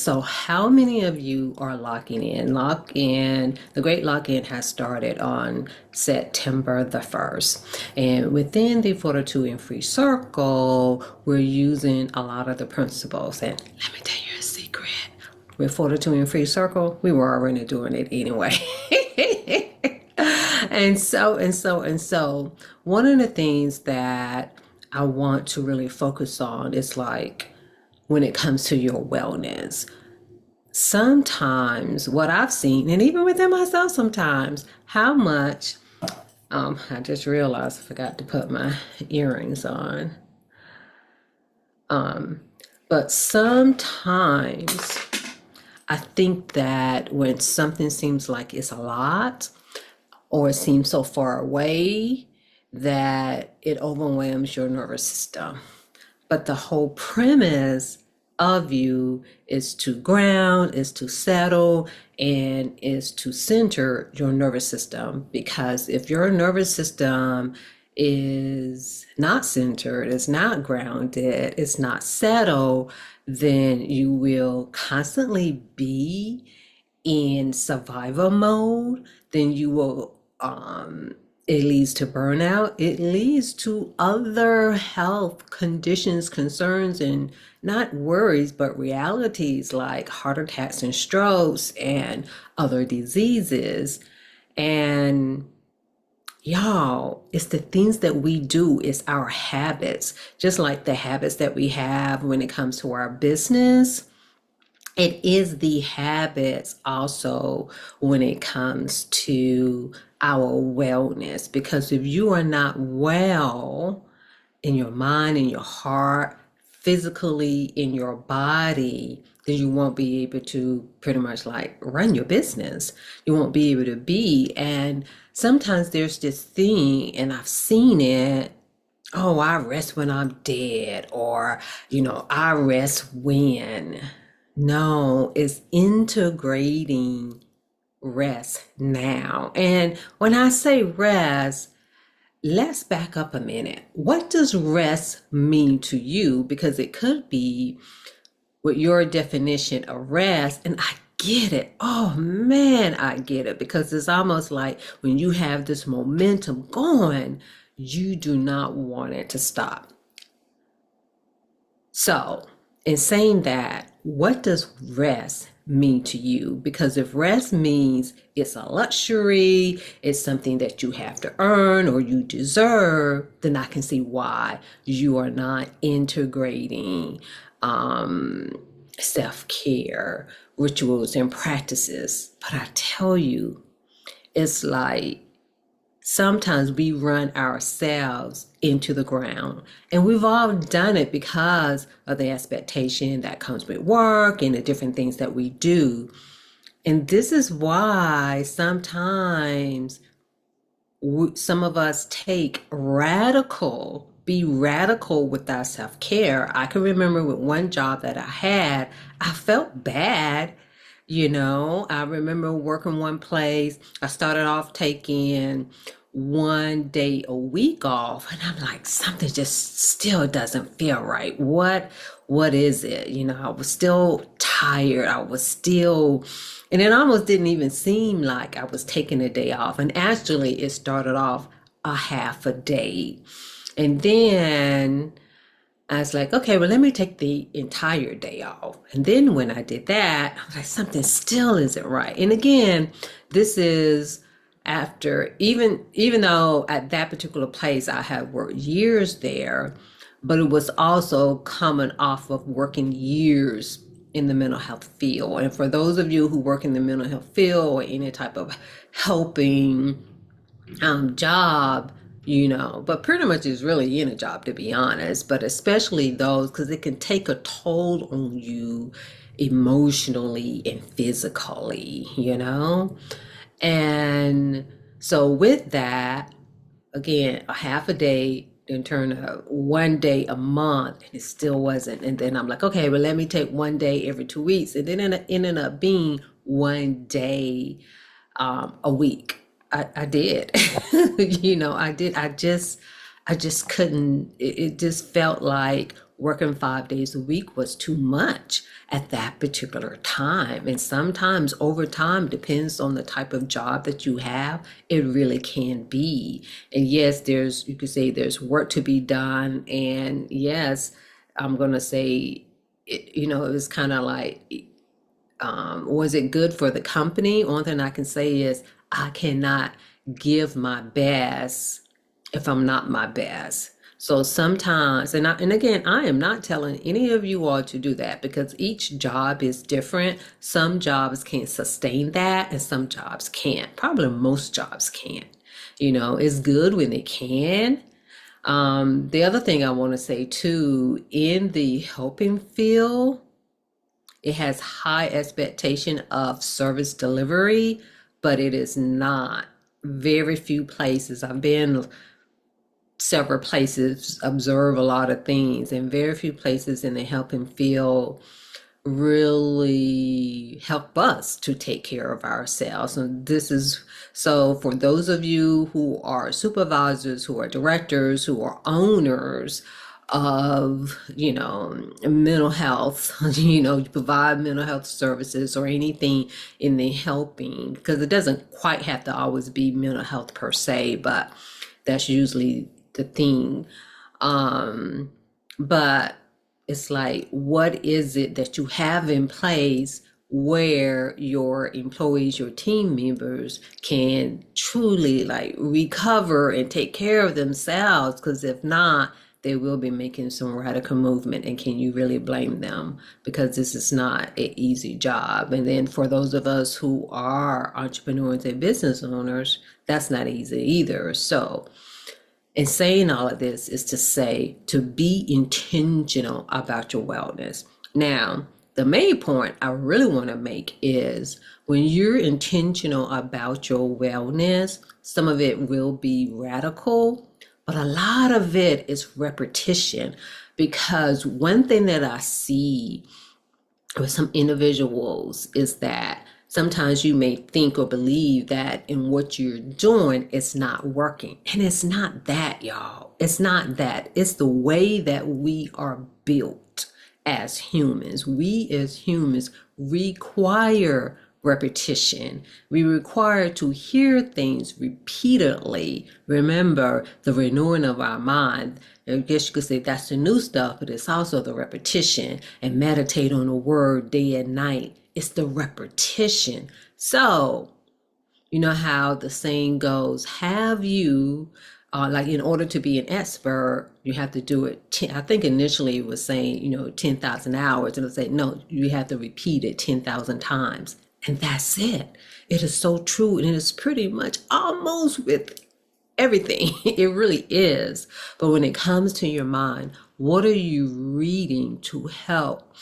So, how many of you are locking in? Lock in, the great lock in has started on September the 1st. And within the Fortitude and Free Circle, we're using a lot of the principles. And let me tell you a secret, with Fortitude and Free Circle, we were already doing it anyway. And so, one of the things that I want to really focus on is like when it comes to your wellness. Sometimes what I've seen, and even within myself sometimes, how much, I just realized I forgot to put my earrings on. But sometimes I think that when something seems like it's a lot or it seems so far away, that it overwhelms your nervous system. But the whole premise of you is to ground, is to settle, and is to center your nervous system. Because if your nervous system is not centered, is not grounded, is not settled, then you will constantly be in survival mode. Then you will it leads to burnout. It leads to other health conditions, concerns, and not worries, but realities like heart attacks and strokes and other diseases. And y'all, it's the things that we do, it's our habits, just like the habits that we have when it comes to our business. It is the habits also when it comes to our wellness, because if you are not well in your mind, in your heart, physically in your body, then you won't be able to pretty much like run your business. You won't be able to be. And sometimes there's this thing, and I've seen it. Oh, I rest when I'm dead, or, I rest when. No, it's integrating rest now. And when I say rest, let's back up a minute. What does rest mean to you? Because it could be with your definition of rest, and I get it. Oh man, I get it. Because it's almost like when you have this momentum going, you do not want it to stop. So, in saying that, what does rest mean to you? Because if rest means it's a luxury, it's something that you have to earn or you deserve, then I can see why you are not integrating self-care rituals and practices. But I tell you, it's like sometimes we run ourselves into the ground. And we've all done it because of the expectation that comes with work and the different things that we do. And this is why sometimes some of us be radical with our self-care. I can remember with one job that I had, I felt bad. I remember working one place. I started off taking 1 day a week off, and I'm like, something just still doesn't feel right. What is it? I was still tired. And it almost didn't even seem like I was taking a day off. And actually, it started off a half a day. And then I was like, okay, well, let me take the entire day off. And then when I did that, I was like, something still isn't right. And again, this is after, even though at that particular place I had worked years there, but it was also coming off of working years in the mental health field. And for those of you who work in the mental health field or any type of helping job, but pretty much is really in a job, to be honest, but especially those, because it can take a toll on you emotionally and physically. And so with that, again, a half a day then turn to 1 day a month, and it still wasn't. And then I'm like, okay, well, let me take 1 day every 2 weeks. And then it ended up being 1 day a week. I did. I did. I just couldn't, it just felt like working 5 days a week was too much at that particular time. And sometimes over time, depends on the type of job that you have, it really can be. And yes, you could say there's work to be done. And yes, I'm going to say, it was kind of like, was it good for the company? One thing I can say is I cannot give my best if I'm not my best. So sometimes, and again, I am not telling any of you all to do that because each job is different. Some jobs can sustain that and some jobs can't. Probably most jobs can't. It's good when they can. The other thing I want to say too, in the helping field, it has high expectation of service delivery, but it is not. Very few places. I've been several places, observe a lot of things, and very few places in the helping field really help us to take care of ourselves. And this is so for those of you who are supervisors, who are directors, who are owners of, mental health, you provide mental health services or anything in the helping, because it doesn't quite have to always be mental health per se, but that's usually the thing. But it's like, what is it that you have in place where your employees, your team members can truly like recover and take care of themselves? Because if not, they will be making some radical movement. And can you really blame them? Because this is not an easy job. And then for those of us who are entrepreneurs and business owners, that's not easy either. So, and saying all of this is to say to be intentional about your wellness. Now, the main point I really want to make is when you're intentional about your wellness, some of it will be radical, but a lot of it is repetition. Because one thing that I see with some individuals is that sometimes you may think or believe that in what you're doing, it's not working. And it's not that, y'all. It's not that. It's the way that we are built as humans. We as humans require repetition. We require to hear things repeatedly. Remember the renewing of our mind. I guess you could say that's the new stuff, but it's also the repetition, and meditate on the word day and night. It's the repetition. So, you know how the saying goes, have you, like in order to be an expert, you have to do it. I think initially it was saying, 10,000 hours. And it'll say, no, you have to repeat it 10,000 times. And that's it. It is so true. And it is pretty much almost with everything. It really is. But when it comes to your mind, what are you reading to help?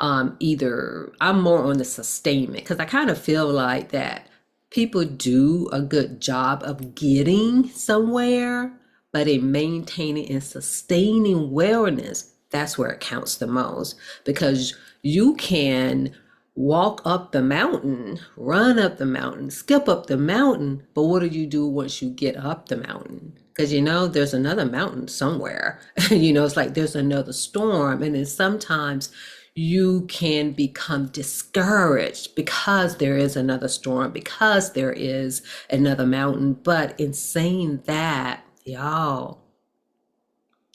Either I'm more on the sustainment because I kind of feel like that people do a good job of getting somewhere, but in maintaining and sustaining wellness, that's where it counts the most, because you can walk up the mountain, run up the mountain, skip up the mountain, but what do you do once you get up the mountain? Because there's another mountain somewhere. It's like there's another storm, and then sometimes you can become discouraged because there is another storm, because there is another mountain. But in saying that, y'all,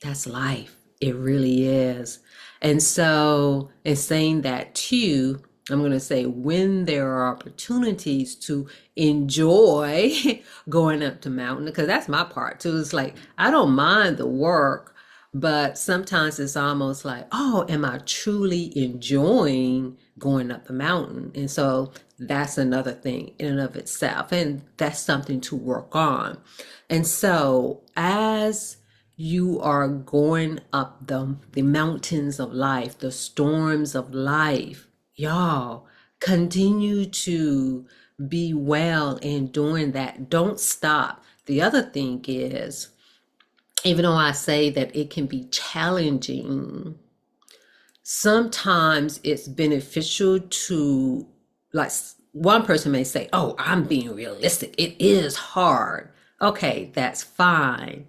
that's life. It really is. And so in saying that too, I'm going to say when there are opportunities to enjoy going up the mountain, because that's my part too. It's like, I don't mind the work, but sometimes it's almost like, oh, am I truly enjoying going up the mountain? And so that's another thing in and of itself. And that's something to work on. And so as you are going up the mountains of life, the storms of life, y'all, continue to be well in doing that. Don't stop. The other thing is, even though I say that it can be challenging, sometimes it's beneficial to, like, one person may say, oh, I'm being realistic. It is hard. Okay, that's fine.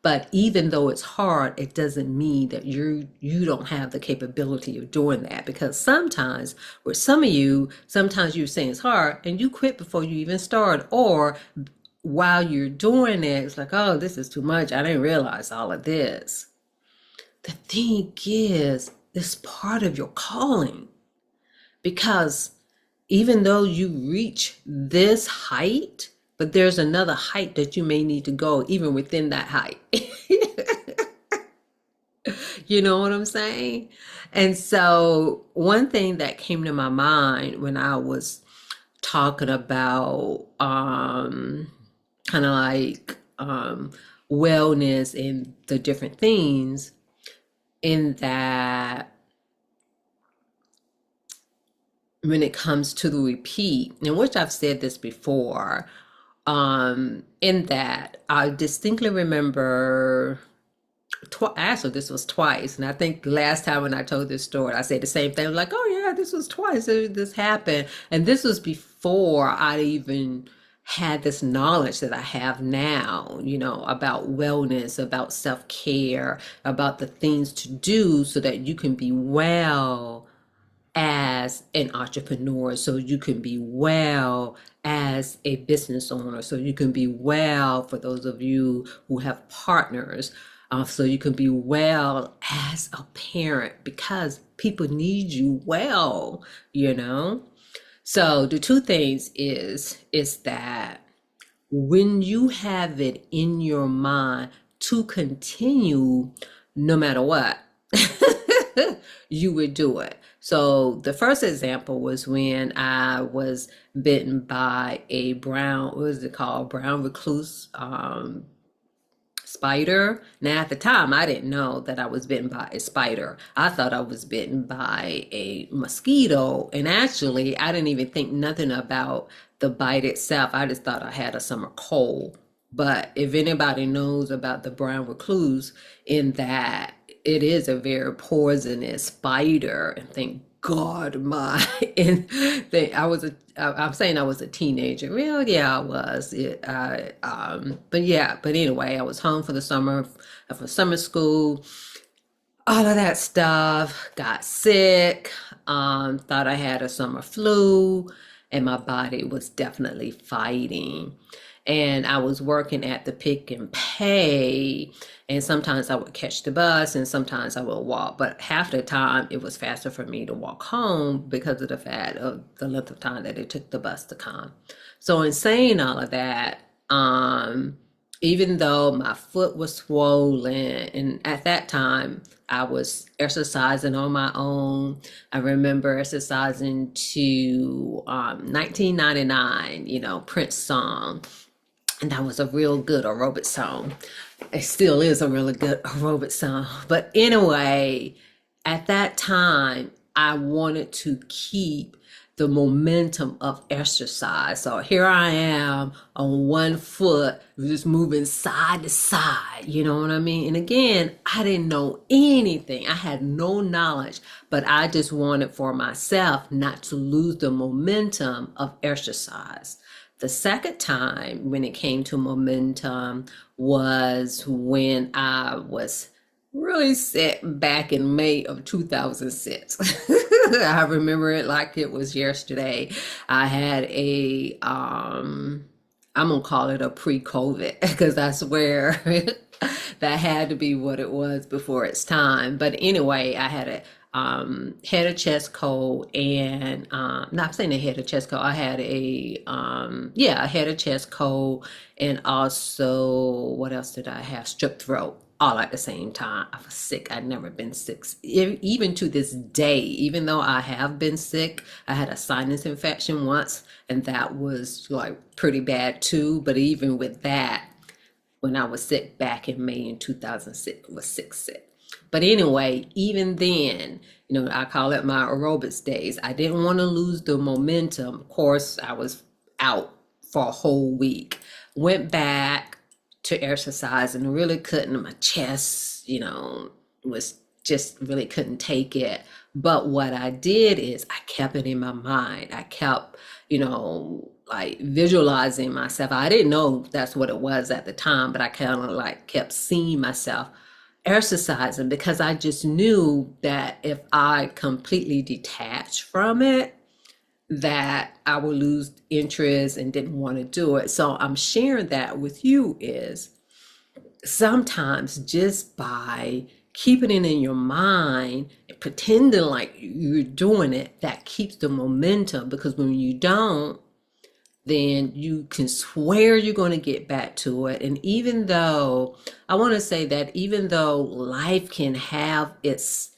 But even though it's hard, it doesn't mean that you don't have the capability of doing that. Because sometimes, with some of you, sometimes you're saying it's hard and you quit before you even start, or while you're doing it, it's like, oh, this is too much. I didn't realize all of this. The thing is, it's part of your calling, because even though you reach this height, but there's another height that you may need to go even within that height. You know what I'm saying? And so, one thing that came to my mind when I was talking about kind of like wellness and the different things, in that when it comes to the repeat, in which I've said this before, in that I distinctly remember actually this was twice, and I think the last time when I told this story I said the same thing, like, oh yeah, this was twice this happened, and this was before I even had this knowledge that I have now, about wellness, about self-care, about the things to do so that you can be well as an entrepreneur, so you can be well as a business owner, so you can be well, for those of you who have partners, so you can be well as a parent, because people need you well, you know? So the two things is that when you have it in your mind to continue no matter what, you would do it. So the first example was when I was bitten by a brown, what is it called? Brown recluse spider. Now, at the time, I didn't know that I was bitten by a spider. I thought I was bitten by a mosquito. And actually, I didn't even think nothing about the bite itself. I just thought I had a summer cold. But if anybody knows about the brown recluse, in that it is a very poisonous spider, and thank God my and I was I'm saying I was a teenager. Well, yeah, I was. But anyway, I was home for the summer, for summer school, all of that stuff. Got sick. Thought I had a summer flu, and my body was definitely fighting. And I was working at the Pick and Pay, and sometimes I would catch the bus and sometimes I would walk. But half the time it was faster for me to walk home because of the fact of the length of time that it took the bus to come. So in saying all of that, even though my foot was swollen, and at that time I was exercising on my own. I remember exercising to 1999, Prince song. And that was a real good aerobic song. It still is a really good aerobic song. But anyway, at that time, I wanted to keep the momentum of exercise. So here I am on one foot, just moving side to side, you know what I mean? And again, I didn't know anything. I had no knowledge, but I just wanted for myself not to lose the momentum of exercise. The second time when it came to momentum was when I was really sick back in May of 2006. I remember it like it was yesterday. I had I'm gonna call it a pre-COVID, because I swear that had to be what it was before its time. But anyway, I had a head of chest cold, and not saying a head of chest cold. I had a head of chest cold, and also what else did I have? Strep throat, all at the same time. I was sick. I'd never been sick. Even to this day, even though I have been sick, I had a sinus infection once, and that was like pretty bad too. But even with that, when I was sick back in May in 2006, was sick. But anyway, even then, I call it my aerobics days. I didn't want to lose the momentum. Of course, I was out for a whole week. Went back to exercise and really couldn't. My chest, was just really couldn't take it. But what I did is I kept it in my mind. I kept, like visualizing myself. I didn't know that's what it was at the time, but I kind of like kept seeing myself exercising because I just knew that if I completely detached from it, that I would lose interest and didn't want to do it. So I'm sharing that with you is sometimes just by keeping it in your mind and pretending like you're doing it, that keeps the momentum, because when you don't, then you can swear you're going to get back to it. And even though, I want to say that even though life can have its,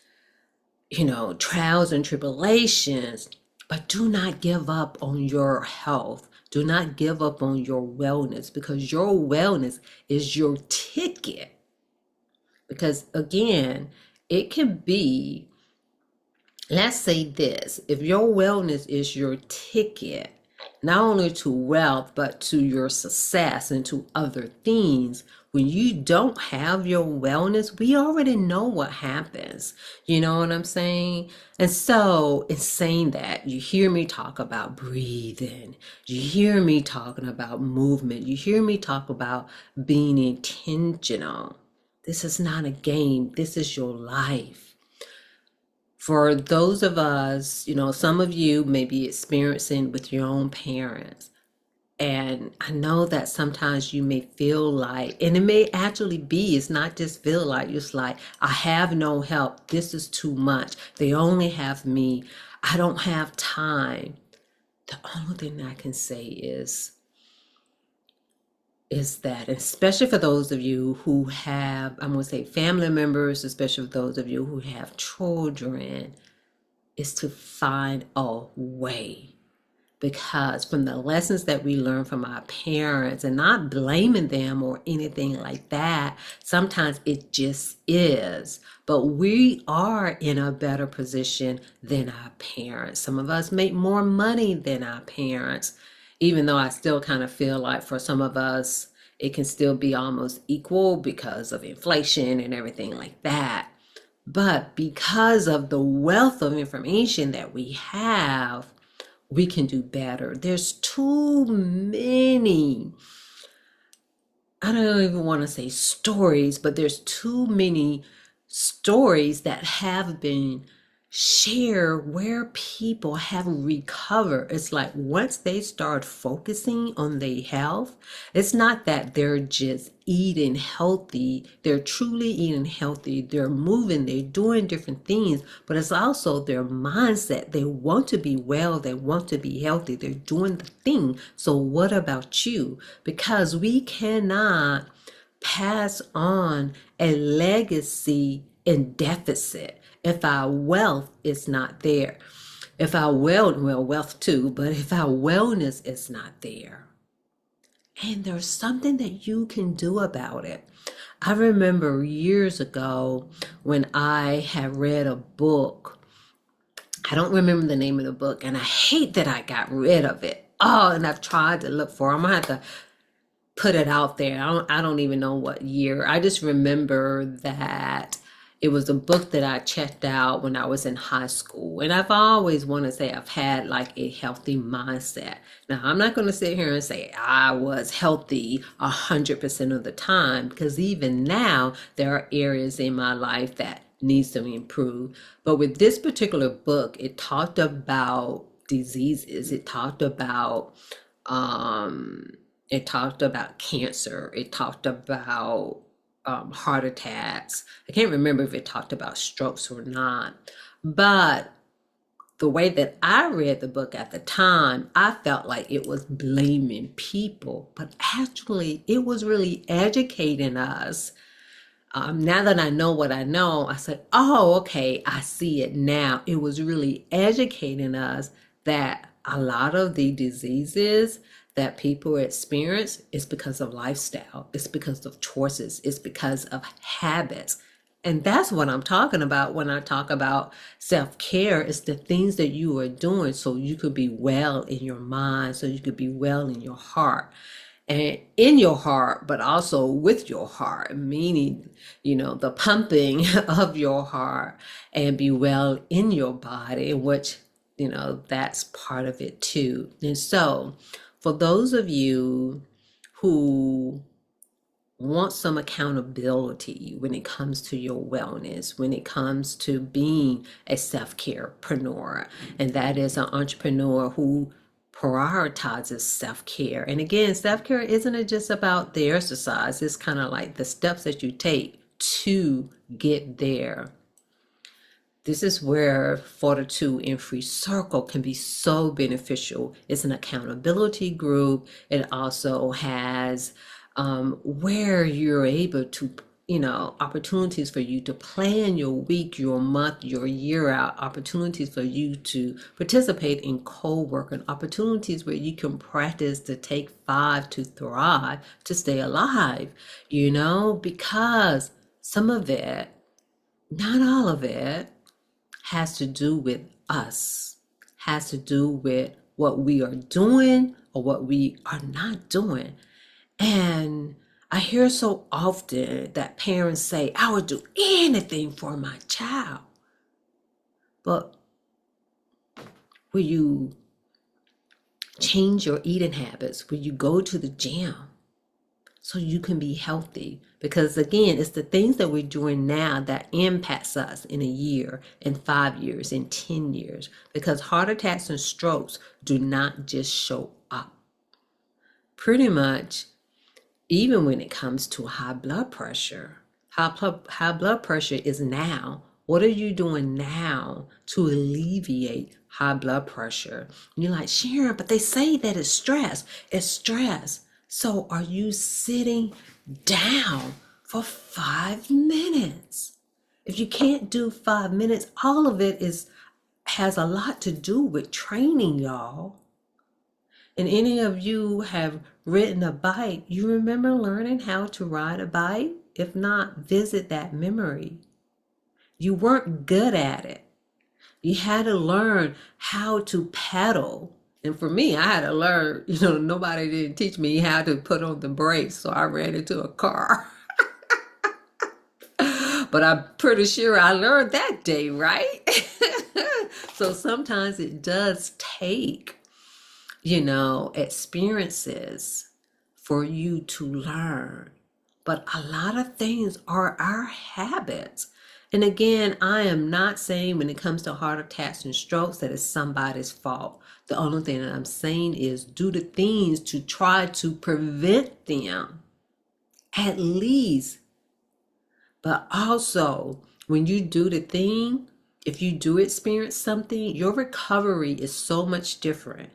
trials and tribulations, but do not give up on your health. Do not give up on your wellness, because your wellness is your ticket. Because again, it can be, let's say this, if your wellness is your ticket, not only to wealth, but to your success and to other things, when you don't have your wellness, we already know what happens. You know what I'm saying? And so, in saying that, you hear me talk about breathing, you hear me talking about movement, you hear me talk about being intentional. This is not a game, this is your life. For those of us, some of you may be experiencing with your own parents. And I know that sometimes you may feel like, and it may actually be, it's not just feel like, it's like, I have no help. This is too much. They only have me. I don't have time. The only thing I can say is that, especially for those of you who have, I'm going to say family members, especially for those of you who have children, is to find a way. Because from the lessons that we learn from our parents, and not blaming them or anything like that, sometimes it just is. But we are in a better position than our parents. Some of us make more money than our parents, even though I still kind of feel like for some of us, it can still be almost equal because of inflation and everything like that. But because of the wealth of information that we have, we can do better. There's too many, I don't even want to say stories, but there's too many stories that have been shared where people have recovered. It's like once they start focusing on their health, it's not that they're just eating healthy, they're truly eating healthy, they're moving, they're doing different things, but it's also their mindset. They want to be well, they want to be healthy, they're doing the thing. So what about you? Because we cannot pass on a legacy in deficit if our wealth is not there. If our wealth too, but if our wellness is not there. And there's something that you can do about it. I remember years ago when I had read a book. I don't remember the name of the book, and I hate that I got rid of it. Oh, and I've tried to look for it. I'm gonna have to put it out there. I don't even know what year. I just remember that it was a book that I checked out when I was in high school. And I've always wanted to say I've had like a healthy mindset. Now, I'm not going to sit here and say I was healthy 100% of the time, because even now there are areas in my life that needs to improve. But with this particular book, it talked about diseases. It talked about cancer. It talked about heart attacks. I can't remember if it talked about strokes or not. But the way that I read the book at the time, I felt like it was blaming people. But actually, it was really educating us. Now that I know what I know, I said, oh, okay, I see it now. It was really educating us that a lot of the diseases that people experience is because of lifestyle. It's because of choices. It's because of habits. And that's what I'm talking about when I talk about self-care. It's the things that you are doing so you could be well in your mind, so you could be well in your heart. and in your heart, but also with your heart, meaning, the pumping of your heart, and be well in your body, which, that's part of it too. And so, for those of you who want some accountability when it comes to your wellness, when it comes to being a self-carepreneur, and that is an entrepreneur who prioritizes self-care. And again, self-care isn't just about the exercise, it's kind of like the steps that you take to get there. This is where Fortitude and Free Circle can be so beneficial. It's an accountability group. It also has where you're able to, opportunities for you to plan your week, your month, your year out, opportunities for you to participate in co-working, opportunities where you can practice to take 5 to thrive, to stay alive, because some of it, not all of it, has to do with us, has to do with what we are doing or what we are not doing. And I hear so often that parents say, I would do anything for my child. But will you change your eating habits? Will you go to the gym so you can be healthy? Because again, it's the things that we're doing now that impacts us in a year, in 5 years, in 10 years. Because heart attacks and strokes do not just show up. Pretty much, even when it comes to high blood pressure, high blood pressure is now. What are you doing now to alleviate high blood pressure? And you're like, Sharon, but they say that it's stress. It's stress. So are you sitting down for 5 minutes? If you can't do 5 minutes, all of it has a lot to do with training, y'all. And any of you have ridden a bike, you remember learning how to ride a bike? If not, visit that memory. You weren't good at it. You had to learn how to pedal. And for me, I had to learn, nobody didn't teach me how to put on the brakes, so I ran into a car. But I'm pretty sure I learned that day, right? So sometimes it does take, experiences for you to learn. But a lot of things are our habits. And again, I am not saying when it comes to heart attacks and strokes that it's somebody's fault. The only thing that I'm saying is do the things to try to prevent them, at least. But also, when you do the thing, if you do experience something, your recovery is so much different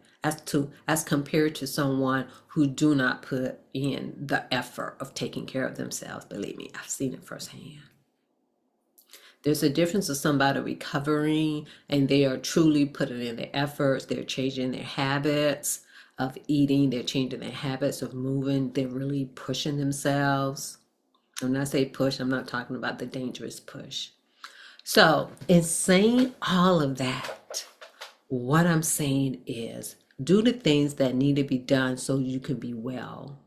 as compared to someone who do not put in the effort of taking care of themselves. Believe me, I've seen it firsthand. There's a difference of somebody recovering and they are truly putting in the efforts, they're changing their habits of eating, they're changing their habits of moving, they're really pushing themselves. When I say push, I'm not talking about the dangerous push. So, in saying all of that, what I'm saying is do the things that need to be done so you can be well.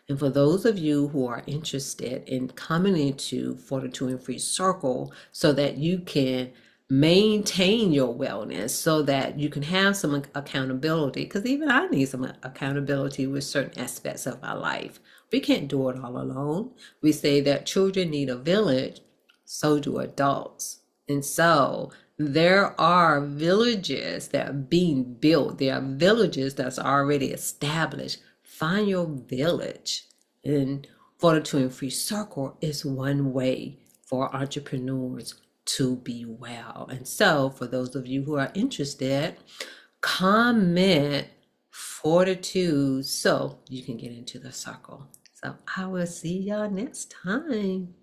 And for those of you who are interested in coming into Fortitude and Free Circle so that you can maintain your wellness, so that you can have some accountability, because even I need some accountability with certain aspects of my life. We can't do it all alone. We say that children need a village, so do adults. And so there are villages that are being built. There are villages that's already established. Find your village. And Fortitude and Free Circle is one way for entrepreneurs to be well. And so for those of you who are interested, comment Fortitude so you can get into the circle. So I will see y'all next time.